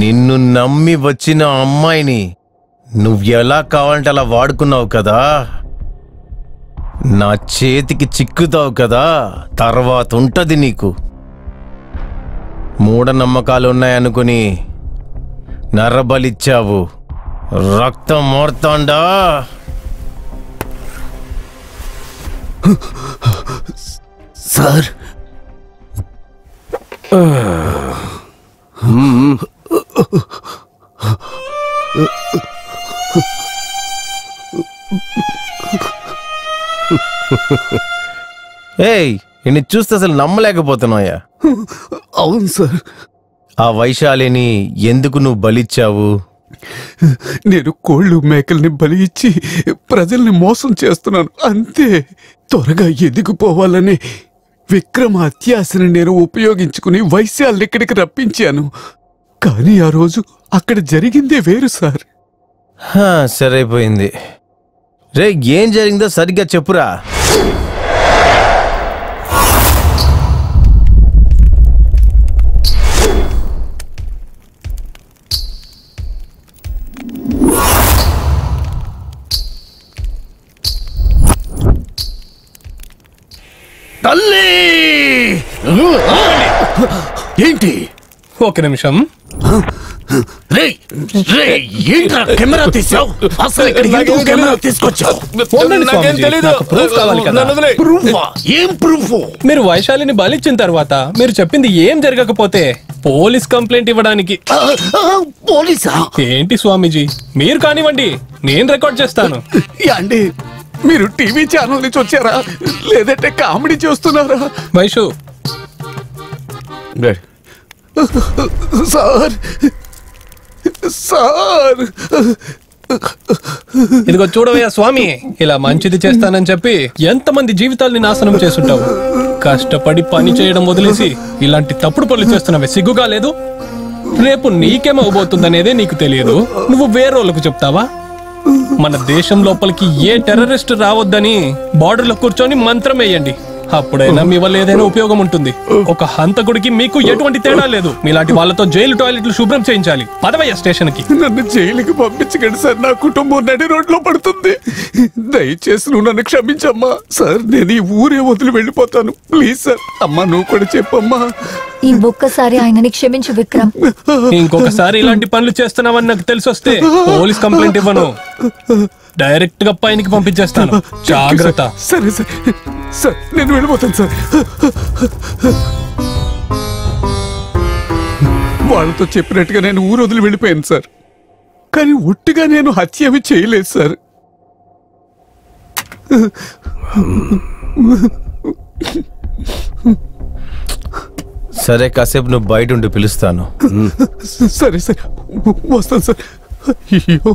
నిన్ను నమ్మి వచ్చిన అమ్మాయిని నువ్వెలా కావాలంటే అలా వాడుకున్నావు కదా, నా చేతికి చిక్కుతావు కదా, తర్వాత ఉంటది నీకు. మూఢనమ్మకాలు ఉన్నాయనుకుని నరబలిచ్చావు, రక్తం మోర్తాండా. సార్ ఏయ్, నిన్ను చూస్తే అసలు నమ్మలేకపోతున్నాయా? అవును సార్. ఆ వైశాలిని ఎందుకు నువ్వు బలిచ్చావు? నేను కోళ్ళు మేకల్ని బలి ఇచ్చి ప్రజల్ని మోసం చేస్తున్నాను అంతే. త్వరగా ఎదిగిపోవాలని విక్రమ అత్యాశని నేను ఉపయోగించుకుని వైశాల్ని ఇక్కడికి రప్పించాను. కానీ ఆ రోజు అక్కడ జరిగిందే వేరు సార్. సరైపోయింది. రే, ఏం జరిగిందో సరిగ్గా చెప్పురా. ఏంటి? ఒక నిమిషం. కెమెరా తీసావు? అసలు కెమెరా తీసుకొచ్చావు? ఏం ప్రూఫ్? మీరు వైశాలిని బలిచ్చిన తర్వాత మీరు చెప్పింది ఏం జరగకపోతే పోలీస్ కంప్లైంట్ ఇవ్వడానికి. పోలీసా? ఏంటి స్వామీజీ, మీరు కానివ్వండి, నేను రికార్డ్ చేస్తాను. అండి, మీరు టీవీ ఛానల్ నుంచి వచ్చారా లేదంటే కామెడీ చేస్తున్నారా? వైషు, సార్ సార్ ఇదిగో చూడవయ్యా స్వామి, ఇలా మంచిది చేస్తానని చెప్పి ఎంతమంది జీవితాల్ని నాశనం చేసుంటావు. కష్టపడి పని చేయడం వదిలేసి ఇలాంటి తప్పుడు పనులు చేస్తున్నావే, సిగ్గుగా లేదు? రేపు నీకేమవబోతుందనేదే నీకు తెలియదు, నువ్వు వేరేళ్ళకు చెప్తావా? మన దేశం లోపలికి ఏ టెర్రరిస్ట్ రావద్దని బార్డర్లో కూర్చొని మంత్రం వేయండి, అప్పుడైనా మీ వల్ల ఏదైనా ఉపయోగం ఉంటుంది. ఒక హంతకుడికి మీకు ఎటువంటి తేడా లేదు. మీలాంటి వాళ్ళతో జైలు టాయిలెట్లు శుభ్రం చేయించాలి. పదవయ్య స్టేషన్ కి. నన్ను జైలుకి పంపించకండి సార్, నా కుటుంబం నడి రోడ్లో పడుతుంది. దయచేసి నువ్వు నన్ను క్షమించమ్మా. సార్, నేను ఈ ఊరే వదిలి వెళ్ళిపోతాను. Please sir. అమ్మా, నువ్వు కూడా చెప్పమ్మా. ఈ ఒక్కసారి ఆయనని క్షమించు విక్రమ్. ఇంకొకసారి ఇలాంటి పనులు చేస్తున్నావని నాకు తెలిసొస్తే పోలీస్ కంప్లైంట్ ఇవ్వను, డైరెక్ట్ గా పైనకి పంపించేస్తాను. జాగ్రత్త. సరే సార్. సార్, నేను వెళ్ళిపోతాను సార్. వాళ్ళతో చెప్పినట్టుగా నేను ఊరు వదిలి వెళ్ళిపోయాను సార్. కానీ ఒట్టిగా నేను హత్య అవి చేయలేదు సార్. సరే, కాసేపు నువ్వు బయట ఉండి పిలుస్తాను. సరే సార్, వస్తాను సార్. అయ్యో,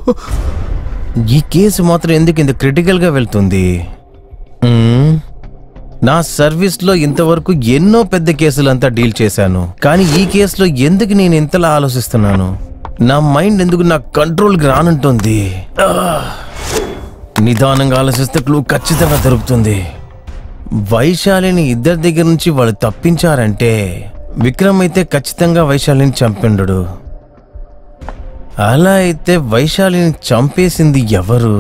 ఈ కేసు మాత్రం ఎందుకు ఇంత క్రిటికల్గా వెళ్తుంది? నా సర్వీస్లో ఇంతవరకు ఎన్నో పెద్ద కేసులంతా డీల్ చేశాను, కానీ ఈ కేసులో ఎందుకు నేను ఇంతలా ఆలోచిస్తున్నాను? నా మైండ్ ఎందుకు నా కంట్రోల్కి రానంటుంది? నిదానంగా ఆలోచిస్తే క్లూ ఖచ్చితంగా దొరుకుతుంది. వైశాలిని ఇద్దరి దగ్గర నుంచి వాళ్ళు తప్పించారంటే విక్రమ్ అయితే ఖచ్చితంగా వైశాలిని చంపిండు. అలా అయితే వైశాలిని చంపేసింది ఎవరు?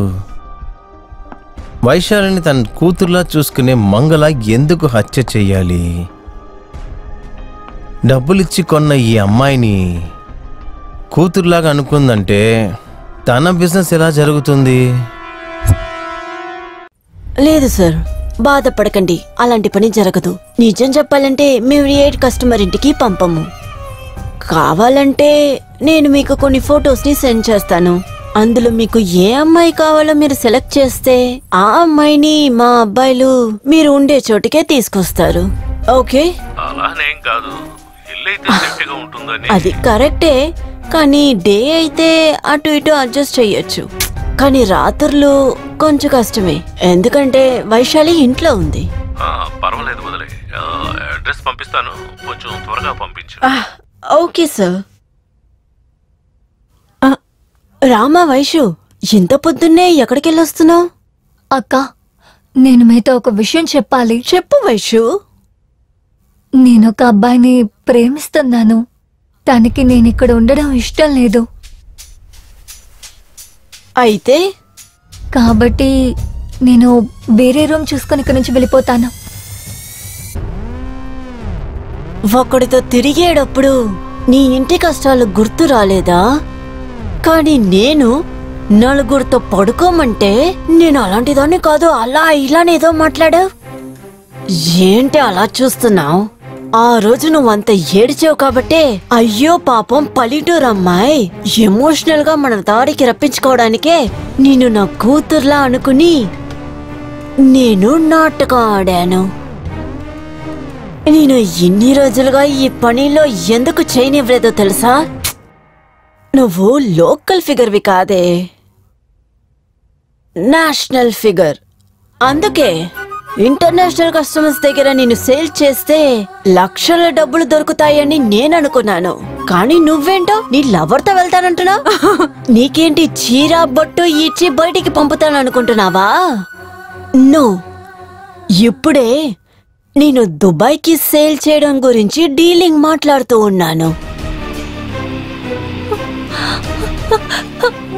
వైశాలిని తన కూతుర్లా చూసుకునే మంగళ ఎందుకు హత్య చెయ్యాలి? డబ్బులిచ్చి కొన్న ఈ అమ్మాయిని కూతుర్లాగా అనుకుందంటే తన బిజినెస్ ఎలా జరుగుతుంది? లేదు సార్, బాధపడకండి, అలాంటి పని జరగదు. నిజం చెప్పాలంటే మేము ఏ కస్టమర్ ఇంటికి పంపము. కావాలంటే నేను మీకు కొన్ని ఫొటోస్ ని సెండ్ చేస్తాను. అందులో మీకు ఏ అమ్మాయి కావాలో మీరు సెలెక్ట్ చేస్తే ఆ అమ్మాయిని మా అబ్బాయిలు మీరు ఉండే చోటికే తీసుకొస్తారు. ఓకే? అలానేం కాదు, అది కరెక్టే, కానీ డే అయితే అటు ఇటు అడ్జస్ట్ చెయ్యొచ్చు. కానీ రాత్రులు కొంచెం కష్టమే, ఎందుకంటే వైశాలి ఇంట్లో ఉంది. పర్వాలేదు, వదిలే. అడ్రస్ పంపిస్తాను, కొంచెం త్వరగా పంపించు. Okay sir. రామా, వైషు, ఇంత పొద్దున్నే ఎక్కడికి వెళ్ళొస్తున్నావు? అక్క, నేను మీతో ఒక విషయం చెప్పాలి. చెప్పు వైషు. నేనొక అబ్బాయిని ప్రేమిస్తున్నాను. తనకి నేను ఇక్కడ ఉండడం ఇష్టం లేదు. అయితే కాబట్టి నేను వేరే రూమ్ చూసుకొని ఇక్కడ నుంచి వెళ్ళిపోతాను. ఒకడితో తిరిగేటప్పుడు నీ ఇంటి కష్టాలు గుర్తు రాలేదా? కానీ నేను నలుగురితో పడుకోమంటే నేను అలాంటిదాన్ని కాదు, అలా ఇలానేదో మాట్లాడావు. ఏంటి అలా చూస్తున్నావు? ఆ రోజు నువ్వంత ఏడిచావు కాబట్టే అయ్యో పాపం పల్లెటూరు అమ్మాయి ఎమోషనల్ గా మన దారికి రప్పించుకోవడానికే నేను నా కూతుర్లా అనుకుని నేను నాటకం ఆడాను. నేను ఇన్ని రోజులుగా ఈ పనిలో ఎందుకు చేయనివ్వలేదో తెలుసా? నువ్వు లోకల్ ఫిగర్వి కాదే, నేషనల్ ఫిగర్. అందుకే ఇంటర్నేషనల్ కస్టమర్స్ దగ్గర నేను సేల్ చేస్తే లక్షల డబ్బులు దొరుకుతాయని నేను అనుకున్నాను. కానీ నువ్వేంటో నీ లవర్తో వెళ్తానంటున్నా. నీకేంటి చీర బొట్టు ఇచ్చి బయటికి పంపుతాననుకుంటున్నావా? నో, ఇప్పుడే నేను దుబాయ్కి సేల్ చేయడం గురించి డీలింగ్ మాట్లాడుతూ ఉన్నాను.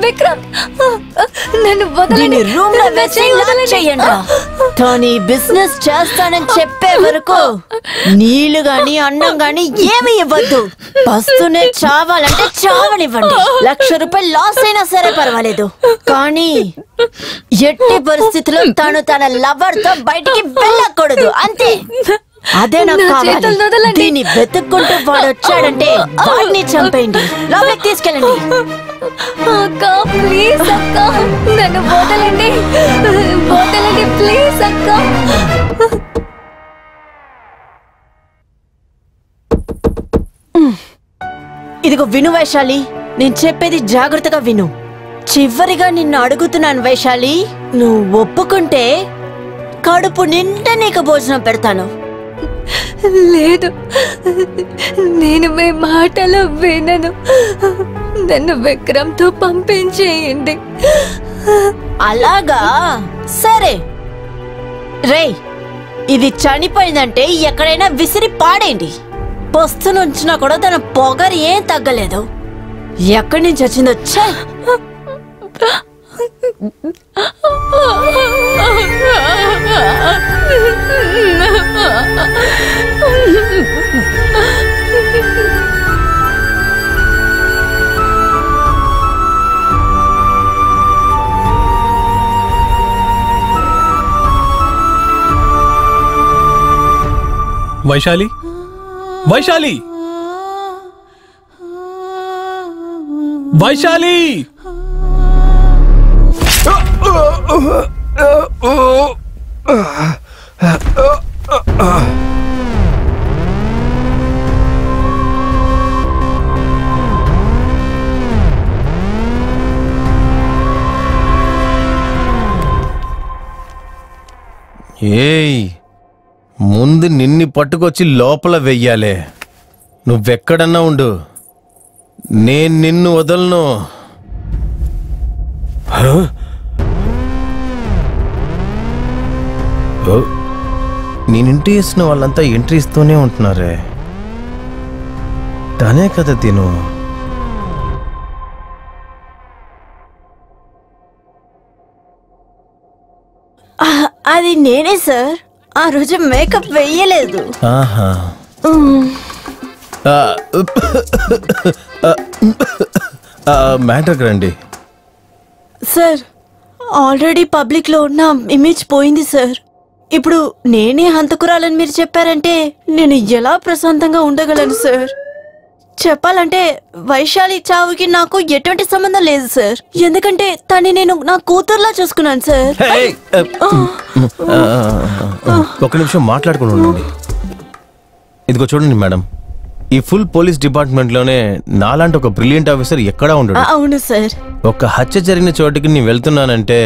విక్రమ్, నన్ను వదలండి. రూమ్ లో చెయ్యండి. కానీ బిజినెస్ చేస్తానని చెప్పే వరకు నీళ్లు గాని అన్నం గాని ఏమి ఇవ్వద్దు. పస్తునే చావాలంటే చావనివ్వండి. 1,00,000 రూపాయలు లాస్ అయినా సరే పర్వాలేదు, కానీ ఎట్టి పరిస్థితుల్లో తను తన లవర్ తో బయటికి వెళ్ళకూడదు. అంతే, అదే నాకు కావాలి. దీన్ని వెతుక్కుంటూ వాడు వచ్చాడంటే వాడిని చంపేయండి, లోపలికి తీసుకెళ్ళండి. అక్క ప్లీజ్ అక్క, నన్ను వదలండి, వదలండి ప్లీజ్ అక్క. ఇదిగో విను వైశాలి, నేను చెప్పేది జాగ్రత్తగా విను. చివరిగా నిన్ను అడుగుతున్నాను వైశాలి, నువ్వు ఒప్పుకుంటే కడుపు నిండా నీకు భోజనం పెడతాను. లేదు, నేను మీ మాటలు వినను. నన్ను విక్రమ్తో పంపించేయండి. అలాగా, సరే. రేయ్, ఇది చనిపోయిందంటే ఎక్కడైనా విసిరి పాడేయండి. పొస్తునుంచినా కూడా తన పొగరు ఏం తగ్గలేదు. ఎక్కడి నుంచి వచ్చిందో ఛే. వైశాలి, వైశాలి, వైశాలి! ఏయ్, ముందు నిన్ని పట్టుకొచ్చి లోపల వెయ్యాలే. నువ్వెక్కడన్నా ఉండు, నేను నిన్ను వదలను. నేను ఎంట్రీ ఇస్తున్న వాళ్ళంతా ఎంట్రీ ఇస్తూనే ఉంటున్నారే. తనే కదా తిను. అది నేనే సార్, ఆ రోజు మేకప్ వెయ్యలేదు. ఆహా, మ్యాటర్కి రండి. సార్, ఆల్రెడీ పబ్లిక్ లో ఉన్న ఇమేజ్ పోయింది సార్. ఇప్పుడు నేనే హంతకురాలని మీరు చెప్పారంటే నేను ఎలా ప్రశాంతంగా ఉండగలను సార్? చెప్పాలంటే వైశాలి చావుకి నాకు ఎటువంటి సంబంధం లేదు సార్. ఎందుకంటే తన్ని నేను నా కూతుర్లా చూసుకున్నాను సార్. ఒక నిమిషం మాట్లాడుకుని ఉండండి. ఇదిగో చూడండి మేడం, ఈ ఫుల్ పోలీస్ డిపార్ట్మెంట్ లోనే నాలాంటి ఒక బ్రిలియంట్ ఆఫీసర్ ఎక్కడా ఉండడు. అవును సార్. ఒక హత్య జరిగిన చోటికి నేను వెళ్తున్నానంటే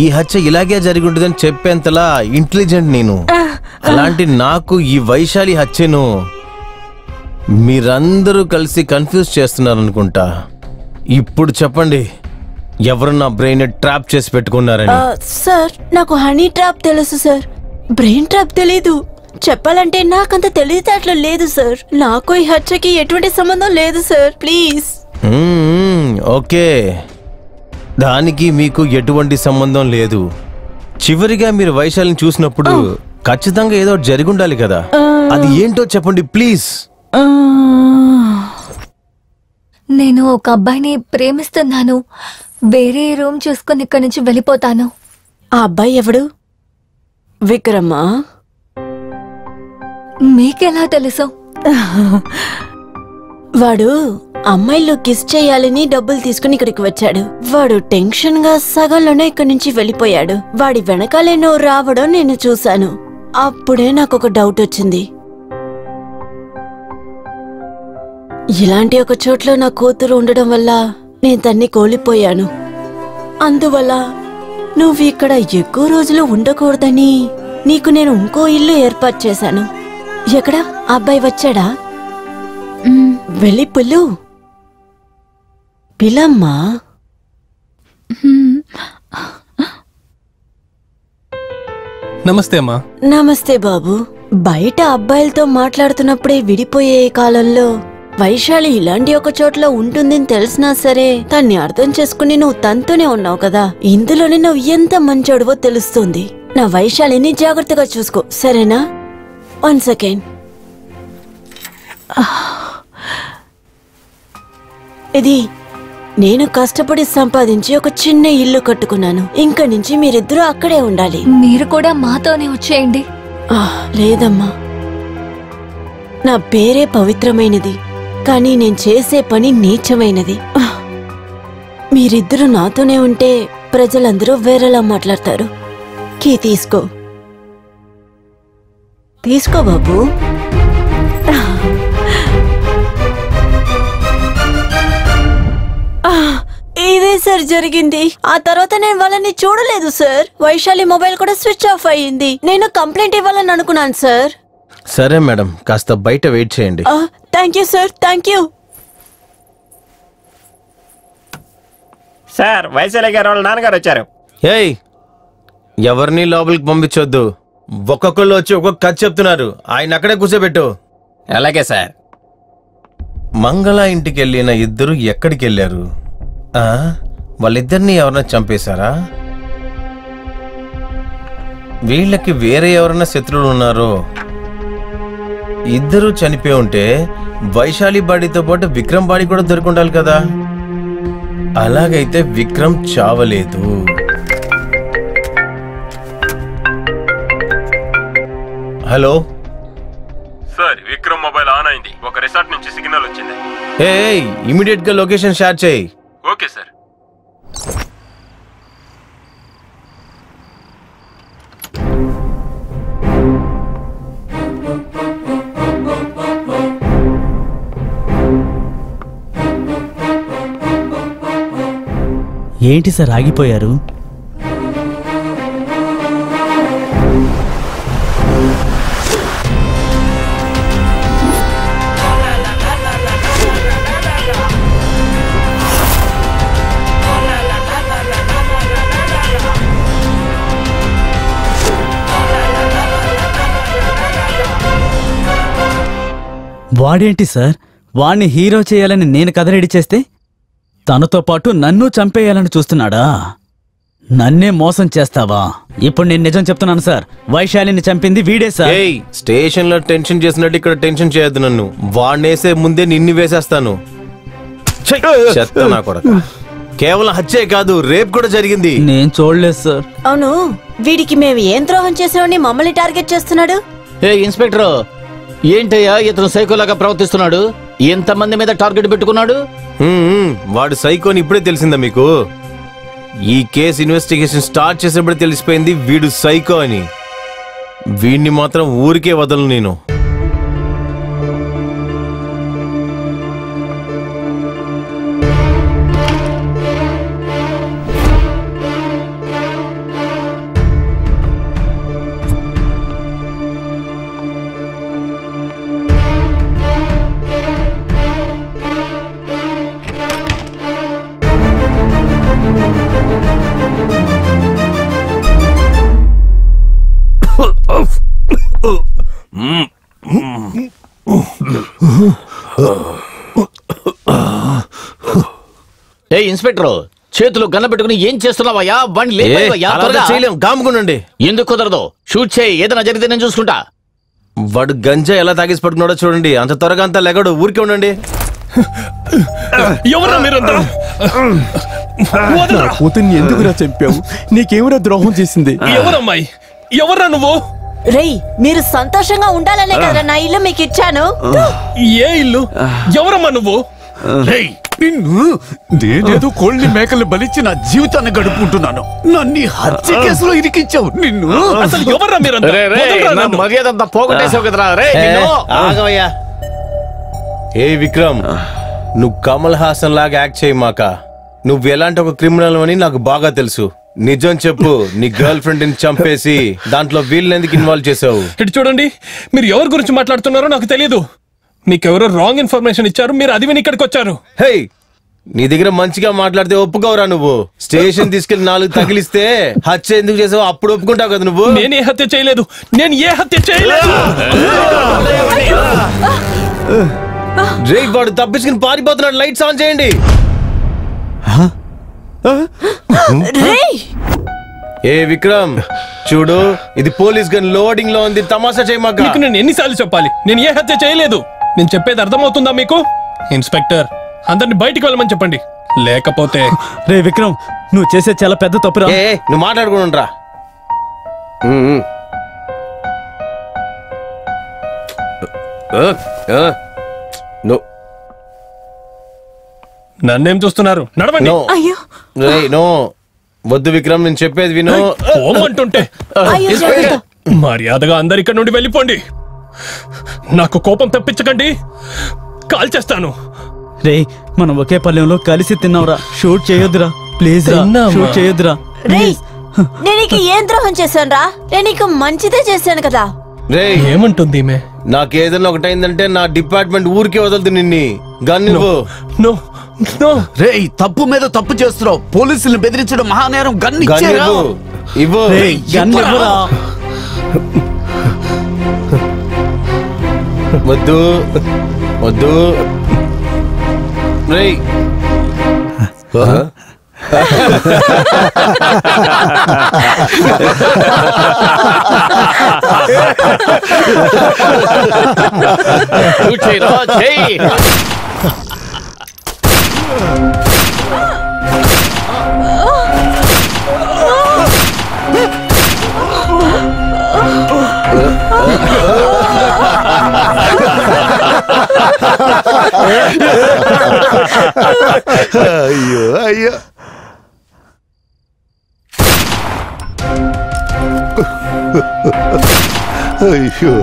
ఈ హత్య ఇలాగే జరిగి ఉంటుందని చెప్పేంతలా ఇంటెలిజెంట్ నేను. అలాంటి నాకు ఈ వైశాలి హత్యను మీరందరూ కలిసి కన్ఫ్యూజ్ చేస్తున్నారనుకుంటా. ఇప్పుడు చెప్పండి, ఎవరు నా బ్రెయిన్ ట్రాప్ చేసి పెట్టుకున్నారని? సార్, నాకు హనీ ట్రాప్ తెలుసు సార్, బ్రెయిన్ ట్రాప్ తెలీదు. చెప్పాలంటే నాకంత తెలివితేటలు లేదు సార్. నాకు ఈ హత్యకి ఎటువంటి సంబంధం లేదు సార్. ప్లీజ్. ఓకే, దానికి మీకు ఎటువంటి సంబంధం లేదు. చివరిగా మీరు వైశాలిని చూసినప్పుడు ఖచ్చితంగా ఏదో జరిగి ఉండాలి కదా. అది ఏంటో చెప్పండి ప్లీజ్. నేను ఒక అబ్బాయిని ప్రేమిస్తున్నాను. వేరే రూమ్ చూసుకొని ఇక్కడి నుంచి వెళ్ళిపోతాను. ఆ అబ్బాయి ఎవడు? విక్రమా? మీకెలా తెలుసు? వాడు అమ్మాయిలు కిస్ చేయాలని డబ్బులు తీసుకుని ఇక్కడికి వచ్చాడు. వాడు టెన్షన్ గా సగంలోనే ఇక్కడి నుంచి వెళ్ళిపోయాడు. వాడి వెనకాలేనో రావడం నేను చూశాను. అప్పుడే నాకు ఒక డౌట్ వచ్చింది. ఇలాంటి ఒక చోట్లో నా కూతురు ఉండడం వల్ల నేను తన్ని కోల్పోయాను. అందువల్ల నువ్వు ఇక్కడ ఎక్కువ రోజులు ఉండకూడదని నీకు నేను ఇంకో ఇల్లు ఏర్పాటు చేశాను. ఎక్కడ అబ్బాయి వచ్చాడా? వెళ్ళి పిల్లమ్మా. నమస్తే అమ్మా. నమస్తే బాబు. బయట అబ్బాయిలతో మాట్లాడుతున్నప్పుడే విడిపోయే కాలంలో వైశాలి ఇలాంటి ఒక చోట్ల ఉంటుందని తెలిసినా సరే తన్ని అర్థం చేసుకుని నువ్వు తనతోనే ఉన్నావు కదా. ఇందులోనే నువ్వు ఎంత మంచోడువో తెలుస్తుంది. నా వైశాలిని జాగ్రత్తగా చూసుకో, సరేనా? 1 సెకండ్. ఇది నేను కష్టపడి సంపాదించి ఒక చిన్న ఇల్లు కట్టుకున్నాను. ఇంక నుంచి మీరిద్దరూ అక్కడే ఉండాలి. మీరు కూడా మాతోనే వచ్చేయండి. లేదమ్మా, నా పేరే పవిత్రమైనది, కానీ నేను చేసే పని నీచమైనది. మీరిద్దరూ నాతోనే ఉంటే ప్రజలందరూ వేరేలా మాట్లాడతారు. కీ తీసుకో బాబు. ఇదే సార్ జరిగింది. ఆ తర్వాత నేను వాళ్ళని చూడలేదు సార్. వైశాలి మొబైల్ కూడా స్విచ్ ఆఫ్ అయ్యింది. నేను కంప్లైంట్ ఇవ్వాలని అనుకున్నాను సార్. సరే మేడం, కాస్త బయట వెయిట్ చేయండి. Thank you sir, thank you. Sir, Vaishali గారు వాళ్ళ నాన్నగారు వచ్చారు. ఏయ్, ఎవరిని లోపలికి పంపించొద్దు. ఒక్కొక్కళ్ళు వచ్చి ఒక్కొక్క కథ చెప్తున్నారు. ఆయన అక్కడే కూర్చోబెట్టు. అలాగే సార్. మంగళ ఇంటికి వెళ్ళిన ఇద్దరు ఎక్కడికి వెళ్ళారు? వాళ్ళిద్దరిని ఎవరన్నా చంపేశారా? వీళ్ళకి వేరే ఎవరైనా శత్రువులు ఉన్నారో? ఇద్దరు చనిపోయి ఉంటే వైశాలి బాడీతో పాటు విక్రమ్ బాడీ కూడా దొరికిండాలి కదా. అలాగైతే విక్రమ్ చావలేదు. Hello sir, Vikram mobile on అయింది. ఒక రిసార్ట్ నుంచి సిగ్నల్ వచ్చింది. ఇమీడియట్ గా లొకేషన్ షేర్ చేయి. Okay sir. ఏంటి సార్ ఆగిపోయారు? వాడేంటి సార్, వాణ్ణి హీరో చేయాలని నేను కథ రెడీ చేస్తే తనతో పాటు నన్ను చంపేయాలని చూస్తున్నాడా? నన్నే మోసం చేస్తావా? ఇప్పుడు నేను నిజం చెప్తున్నాను సార్, వైశాలిని చంపింది వీడే సార్. స్టేషన్ లో టెన్షన్ చేసినట్టు ఇక్కడ టెన్షన్ చేయొద్దు. నన్ను వాడినేసే ముందే నిన్ను వేసేస్తాను. చెత్త నా కొడక. కేవలం హత్యే కాదు, రేప్ కూడా జరిగింది. నేను చూడలేదు సార్. అవును, వీడికి మేము ఏం ద్రోహం చేసామని మమ్మల్ని టార్గెట్ చేస్తున్నాడు? ఇన్స్పెక్టర్, ఏంటయ్యా ఇతను సైకోలాగా ప్రవర్తిస్తున్నాడు? ఎంతమంది మీద టార్గెట్ పెట్టుకున్నాడు? వాడు సైకోని ఇప్పుడే తెలిసిందా మీకు? ఈ కేసు ఇన్వెస్టిగేషన్ స్టార్ట్ చేసినప్పుడు తెలిసిపోయింది వీడు సైకో అని. వీడిని మాత్రం ఊరికే వదలను నేను. ఏ ఇన్స్పెక్టర్, చేతులు గన్న పెట్టుకుని ఏం చేస్తున్నావయ్యా? బండి లేపయ్యా, త్వరగా. చేయలేం, గాముకునండి. ఎందుకు కుదరదు? షూట్ చేయి, ఏదైనా జరిగితే నేను చూసుకుంటా. వాడు గంజా ఎలా తాగేసి పట్టుకున్నాడో చూడండి. అంత త్వరగా అంతా లెగడు, ఊరికే ఉండండి. ఎవరా మీరంతా? కూతుర్ని ఎందుకురా చంపావు? నీకేమరా ద్రోహం చేసింది? ఎవరమ్మాయి? ఎవరా నువ్వు? రేయ్, మీరు సంతోషంగా ఉండాలనే కదా నా ఇల్లు మీకు ఇచ్చాను. ఏ ఇల్లు? ఎవరమ్మా నువ్వు? నిన్ను నేనేదో కోళ్ళని మేకల్ని బలిచ్చి నా జీవితాన్ని గడుపుకుంటున్నాను. నన్ను హత్య కేసులో ఇరికించావు. నిన్ను అసలు ఎవర్రా మీరంతా? వదలరా నన్ను. మర్యాద అంతా పోగొట్టేసావు కదరా. ఆగవయ్యా. ఏ విక్రమ్, నువ్వు కమల్ హాసన్ లాగా యాక్ట్ చేయి మాక. నువ్వు ఎలాంటి ఒక క్రిమినల్ అని నాకు బాగా తెలుసు. నిజం చెప్పు, నీ గర్ల్ ఫ్రెండ్ ని చంపేసి దాంట్లో వీళ్ళని ఎందుకు ఇన్వాల్వ్ చేసావు? ఇటు చూడండి, మీరు ఎవరి గురించి మాట్లాడుతున్నారో నాకు తెలియదు. మీకెవరో రాంగ్ ఇన్ఫర్మేషన్ ఇచ్చారు, మీరు అది విని ఇక్కడికి వచ్చారు. హే, నీ దగ్గర మంచిగా మాట్లాడితే ఒప్పుకోవరా? నువ్వు స్టేషన్ తీసుకెళ్లి 4 తగిలిస్తే హత్య ఎందుకు చేసావు అప్పుడు ఒప్పుకుంటావు కదా నువ్వు. నేను ఏ హత్య చేయలేదు, నేను ఏ హత్య చేయలేదు. వాడు తప్పించుకుని పారిపోతున్నాడు. లైట్స్ ఆన్ చేయండి. ఏ విక్రమ్, చూడు, ఇది పోలీస్ గన్ లోడింగ్ లో ఉంది. తమాషా చేయమాక. మీకు నేను ఎన్నిసార్లు చెప్పాలి? నేను ఏ హత్య చేయలేదు. నేను చెప్పేది అర్థమవుతుందా మీకు? ఇన్స్పెక్టర్, అందరిని బయటికి వెళ్ళమని చెప్పండి, లేకపోతే. రే విక్రమ్, నువ్వు చేసే చాలా పెద్ద తప్పురా. నువ్వు మాట్లాడుకుంటా. నన్నేం చూస్తున్నారు? నడవండి. నో, వద్దు విక్రమ్, నేను చెప్పేది విను. పోమంటుంటే మర్యాదగా అందరి ఇక్కడ నుండి వెళ్ళిపోండి. నాకు కోపం తెప్పించకండి, కాల్ చేస్తాను. రే, మనం ఒకే పల్లెంలో కలిసి తిన్నావురా. షూట్ చేయొద్దురా ప్లీజ్ రా. షూట్ చేయొద్దురా. నేను నీకు ఏం ద్రోహం చేశాను రా? నేను నీకు మంచిదే చేశాను కదా. రే, ఏమంటుంది ఈమె? నాకేదన్నా ఒకటైందంటే నా డిపార్ట్మెంట్ ఊరికే వదలదు నిన్ని. గన్ ఇవ్వు. రే, తప్పు మీద తప్పు చేస్తున్నావు. పోలీసుల్ని బెదిరించడం మహానేరం. గన్ ఇచ్చేరా? ఇవ్వు. గన్ ఇవ్వరా. వద్దు వద్దు. రేయ్, అయ్యో అయ్యో. అయ్యో.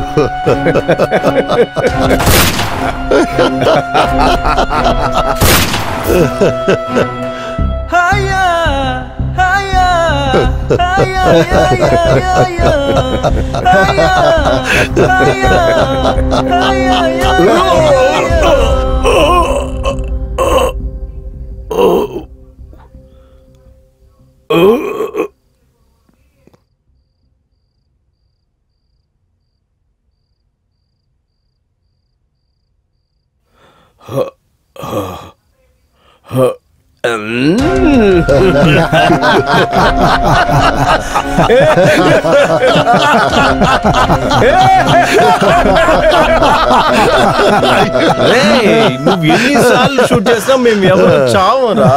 నువ్వు ఎన్నిసార్లు షూట్ చేసినా మేము ఎవరు చావరా.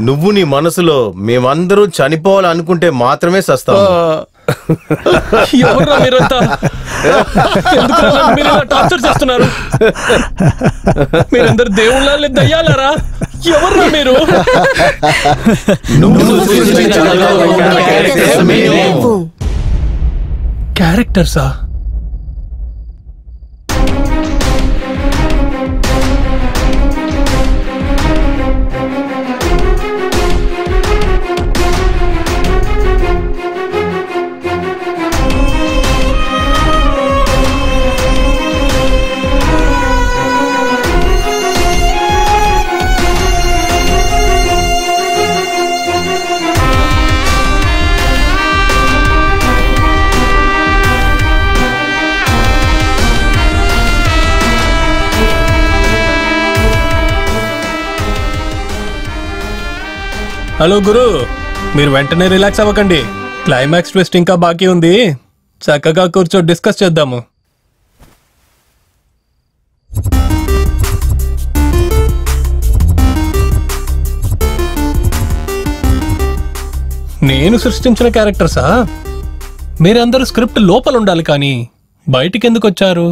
నువ్వు నీ మనసులో మేమందరూ చనిపోవాలనుకుంటే మాత్రమే సస్తాము. ఎవర్రా మీరంతా? ఎందుకు మీరు ఇలా టార్చర్ చేస్తున్నారు? మీరందరు దేవుళ్ళ దయ్యాలరా? ఎవర్రా మీరు? క్యారెక్టర్సా? హలో గురు, మీరు వెంటనే రిలాక్స్ అవ్వకండి. క్లైమాక్స్ ట్విస్ట్ ఇంకా బాకీ ఉంది. చక్కగా కూర్చో, డిస్కస్ చేద్దాము. నేను సృష్టించిన క్యారెక్టర్సా? మీరందరూ స్క్రిప్ట్ లోపల ఉండాలి, కానీ బయటికి ఎందుకు వచ్చారు?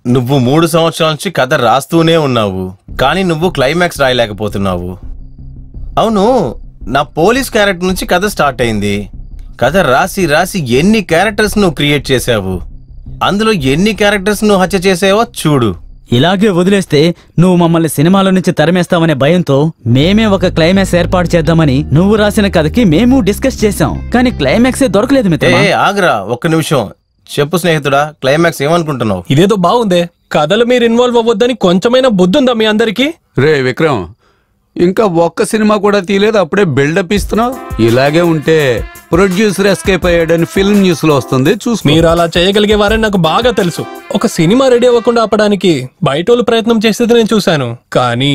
నువ్వు 3 సంవత్సరాల నుంచి కథ రాస్తూనే ఉన్నావు, కానీ నువ్వు క్లైమాక్స్ రాయలేకపోతున్నావు. అవును, నా పోలీస్ క్యారెక్టర్ నుంచి కథ స్టార్ట్ అయింది. కథ రాసి రాసి ఎన్ని క్యారెక్టర్స్ నువ్వు క్రియేట్ చేసావు, అందులో ఎన్ని క్యారెక్టర్స్ నువ్వు హత్య చేసావో చూడు. ఇలాగే వదిలేస్తే నువ్వు మమ్మల్ని సినిమాలో నుంచి తరిమేస్తావనే భయంతో మేమే ఒక క్లైమాక్స్ ఏర్పాటు చేద్దామని నువ్వు రాసిన కథకి మేము డిస్కస్ చేశాం, కానీ క్లైమాక్సే దొరకలేదు మిత్రమా. ఆగ్రా, ఒక్క నిమిషం. చెప్పు స్నేహితుడా, క్లైమాక్స్ ఏమనుకుంటున్నావు? ఇదేదో బాగుందే. కథలు మీరు ఇన్వాల్వ్ అవ్వద్దని కొంచెమైనా బుద్ధుందా మీ అందరికి? రే విక్రమ్, ఇంకా ఒక్క సినిమా కూడా తీయలేదు, అప్పుడే బిల్డప్ ఇస్తున్నావు. ఇలాగే ఉంటే ప్రొడ్యూసర్ ఎస్కేప్ అయ్యాడని ఫిల్మ్ న్యూస్ లో వస్తుంది, చూసుకో. మీరు అలా చేయగలిగేవారని నాకు బాగా తెలుసు. ఒక సినిమా రెడీ అవ్వకుండా ఆపడానికి బయటోళ్ళు ప్రయత్నం చేసేది నేను చూశాను, కానీ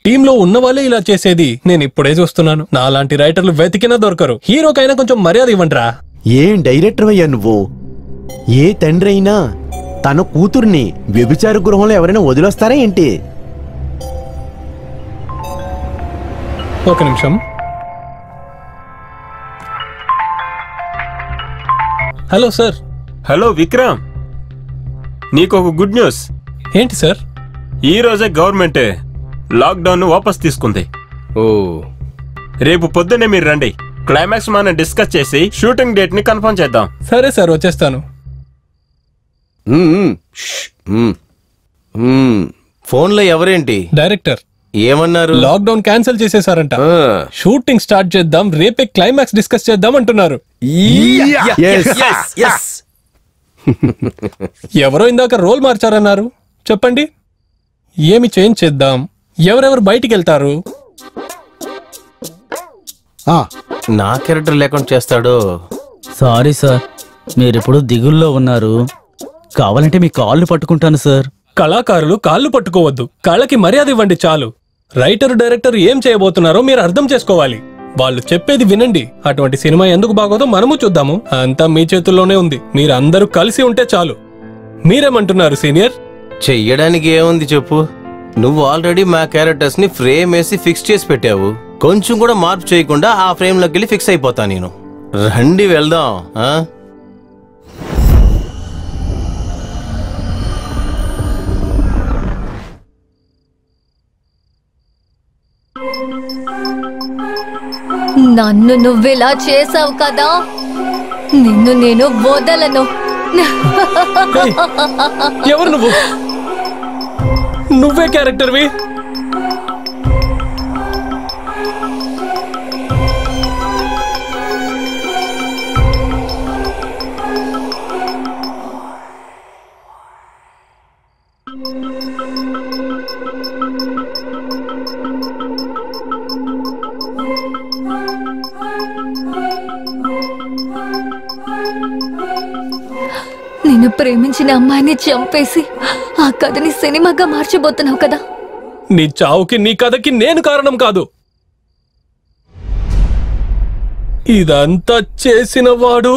టీంలో ఉన్న వాళ్ళే ఇలా చేసేది నేను ఇప్పుడే చూస్తున్నాను. నాలాంటి రైటర్లు వెతికినా దొరకరు. హీరోకైనా కొంచెం మర్యాద ఇవ్వండిరా. ఏం డైరెక్టర్ అయ్యా నువ్వు? ఏ తండ్రి అయినా తన కూతుర్ని వ్యభిచార గృహంలో ఎవరైనా వదిలేస్తారా ఏంటి? ఒక నిమిషం. Hello sir. హలో విక్రమ్, నీకు ఒక గుడ్ న్యూస్. ఏంటి సార్? ఈ రోజే గవర్నమెంట్ లాక్డౌన్ వాపస్ తీసుకుంది. ఓ, రేపు పొద్దున్నే మీరు రండి. క్లైమాక్స్ మనం డిస్కస్ చేసి షూటింగ్ డేట్ ని కన్ఫర్మ్ చేద్దాం. సరే సార్, వచ్చేస్తాను. ఫోన్లో ఎవరేంటి? డైరెక్టర్. ఏమన్నారు? లాక్డౌన్ క్యాన్సిల్ చేసేసారంట. షూటింగ్ స్టార్ట్ చేద్దాం, రేపే క్లైమాక్స్ డిస్కస్ చేద్దాం అంటున్నారు. ఎవరో ఇందాక రోల్ మార్చారన్నారు. చెప్పండి, ఏమి చేంజ్ చేద్దాం? ఎవరెవరు బయటికి వెళ్తారు? నా క్యారెక్టర్ లేకుండా చేస్తాడు. సారీ సార్, మీరిప్పుడు దిగుల్లో ఉన్నారు. కావాలంటే మీ కాళ్ళు పట్టుకుంటాను సార్. కళాకారులు కాళ్ళు పట్టుకోవద్దు, కళకి మర్యాద ఇవ్వండి చాలు. రైటర్ డైరెక్టర్ ఏం చేయబోతున్నారో మీరు అర్థం చేసుకోవాలి. వాళ్ళు చెప్పేది వినండి. అటువంటి సినిమా ఎందుకు బాగోదో మనము చూద్దాము. అంతా మీ చేతుల్లోనే ఉంది. మీరందరూ కలిసి ఉంటే చాలు. మీరేమంటున్నారు సీనియర్? చెయ్యడానికి ఏముంది చెప్పు. నువ్వు ఆల్రెడీ మా క్యారెక్టర్స్ ని ఫ్రేమ్ వేసి ఫిక్స్ చేసి పెట్టావు. కొంచెం కూడా మార్పు చేయకుండా ఆ ఫ్రేమ్ లోకి వెళ్ళి ఫిక్స్ అయిపోతా నేను. రండి వెళ్దాం. నన్ను నువ్వెలా చేసావు కదా, నిన్ను నేను వదలను. ఎవరు నువ్వు? నువ్వే క్యారెక్టర్వి. నిన్ను ప్రేమించిన అమ్మాయిని చంపేసి ఆ కథని సినిమాగా మార్చబోతున్నావు కదా. నీ చావుకి నీ కథకి నేను కారణం కాదు. ఇదంతా చేసిన వాడు